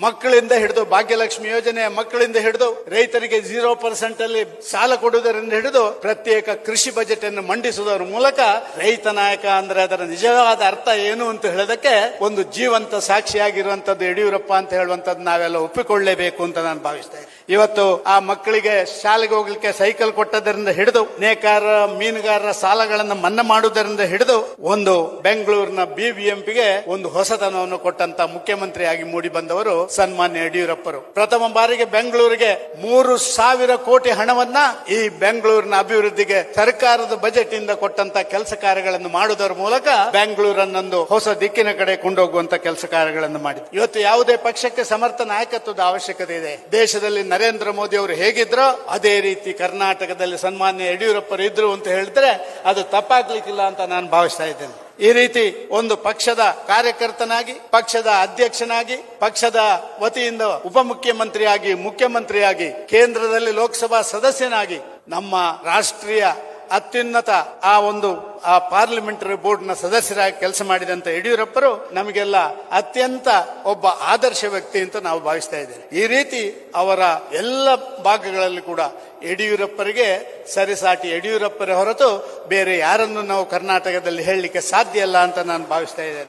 ಮಕ್ಕಳಿಂದ ಹಿಡಿದು ಭಾಗ್ಯಲಕ್ಷ್ಮಿ ಯೋಜನೆ, ಮಕ್ಕಳಿಂದ ಹಿಡಿದು ರೈತರಿಗೆ 0% ಅಲ್ಲಿ ಸಾಲ ಕೊಡುವುದರಿಂದ ಹಿಡಿದು ಪ್ರತ್ಯೇಕ ಕೃಷಿ ಬಜೆಟ್ ಅನ್ನು ಮಂಡಿಸುವುದರ ಮೂಲಕ ರೈತ ನಾಯಕ ಅಂದ್ರೆ ಅದರ ನಿಜವಾದ ಅರ್ಥ ಏನು ಅಂತ ಹೇಳೋದಕ್ಕೆ ಒಂದು ಜೀವಂತ ಸಾಕ್ಷಿಯಾಗಿರುವಂತದ್ದು ಯಡಿಯೂರಪ್ಪ ಅಂತ ಹೇಳುವಂತದ್ದು ನಾವೆಲ್ಲ ಒಪ್ಪಿಕೊಳ್ಳಲೇಬೇಕು ಅಂತ ನಾನು ಭಾವಿಸ್ತೇನೆ. ಇವತ್ತು ಆ ಮಕ್ಕಳಿಗೆ ಶಾಲೆಗೆ ಹೋಗ್ಲಿಕ್ಕೆ ಸೈಕಲ್ ಕೊಟ್ಟದರಿಂದ ಹಿಡಿದು ನೇಕಾರ ಮೀನುಗಾರರ ಸಾಲಗಳನ್ನು ಮನ್ನಾ ಮಾಡುವುದರಿಂದ ಹಿಡಿದು ಒಂದು ಬೆಂಗಳೂರಿನ ಬಿಬಿಎಂಪಿಗೆ ಒಂದು ಹೊಸತನವನ್ನು ಕೊಟ್ಟಂತ ಮುಖ್ಯಮಂತ್ರಿಯಾಗಿ ಮೂಡಿ ಬಂದವರು ಸನ್ಮಾನ್ಯ ಯಡಿಯೂರಪ್ಪರು. ಪ್ರಥಮ ಬಾರಿಗೆ ಬೆಂಗಳೂರಿಗೆ 3,000 ಕೋಟಿ ಹಣವನ್ನ ಈ ಬೆಂಗಳೂರಿನ ಅಭಿವೃದ್ಧಿಗೆ ಸರ್ಕಾರದ ಬಜೆಟ್ ಇಂದ ಕೊಟ್ಟಂತ ಕೆಲಸ ಕಾರ್ಯಗಳನ್ನು ಮಾಡುವುದರ ಮೂಲಕ ಬೆಂಗಳೂರನ್ನೊಂದು ಹೊಸ ದಿಕ್ಕಿನ ಕಡೆ ಕೊಂಡೋಗುವಂತ ಕೆಲಸ ಕಾರ್ಯಗಳನ್ನು ಮಾಡಿದೆ. ಇವತ್ತು ಯಾವುದೇ ಪಕ್ಷಕ್ಕೆ ಸಮರ್ಥ ನಾಯಕತ್ವದ ಅವಶ್ಯಕತೆ ಇದೆ. ದೇಶದಲ್ಲಿ ನರೇಂದ್ರ ಮೋದಿ ಅವರು ಹೇಗಿದ್ರೋ ಅದೇ ರೀತಿ ಕರ್ನಾಟಕದಲ್ಲಿ ಸನ್ಮಾನ್ಯ ಯಡಿಯೂರಪ್ಪರು ಇದ್ರು ಅಂತ ಹೇಳಿದ್ರೆ ಅದು ತಪ್ಪಾಗ್ಲಿಕ್ಕಿಲ್ಲ ಅಂತ ನಾನು ಭಾವಿಸ್ತಾ ಇದ್ದೇನೆ. ಈ ರೀತಿ ಒಂದು ಪಕ್ಷದ ಕಾರ್ಯಕರ್ತನಾಗಿ, ಪಕ್ಷದ ಅಧ್ಯಕ್ಷನಾಗಿ, ಪಕ್ಷದ ವತಿಯಿಂದ ಉಪಮುಖ್ಯಮಂತ್ರಿಯಾಗಿ, ಮುಖ್ಯಮಂತ್ರಿಯಾಗಿ, ಕೇಂದ್ರದಲ್ಲಿ ಲೋಕಸಭಾ ಸದಸ್ಯನಾಗಿ ನಮ್ಮ ರಾಷ್ಟ್ರೀಯ ಅತ್ಯುನ್ನತ ಆ ಪಾರ್ಲಿಮೆಂಟರಿ ಬೋರ್ಡ್ ನ ಸದಸ್ಯರಾಗಿ ಕೆಲಸ ಮಾಡಿದಂತ ಯಡಿಯೂರಪ್ಪರು ನಮಗೆಲ್ಲ ಅತ್ಯಂತ ಒಬ್ಬ ಆದರ್ಶ ವ್ಯಕ್ತಿ ಅಂತ ನಾವು ಭಾವಿಸ್ತಾ ಇದ್ದೇವೆ. ಈ ರೀತಿ ಅವರ ಎಲ್ಲ ಭಾಗಗಳಲ್ಲಿ ಕೂಡ ಯಡಿಯೂರಪ್ಪರಿಗೆ ಸರಿಸಾಟಿ ಯಡಿಯೂರಪ್ಪರ ಹೊರತು ಬೇರೆ ಯಾರನ್ನು ನಾವು ಕರ್ನಾಟಕದಲ್ಲಿ ಹೇಳಲಿಕ್ಕೆ ಸಾಧ್ಯ ಇಲ್ಲ ಅಂತ ನಾನು ಭಾವಿಸ್ತಾ ಇದ್ದೇನೆ.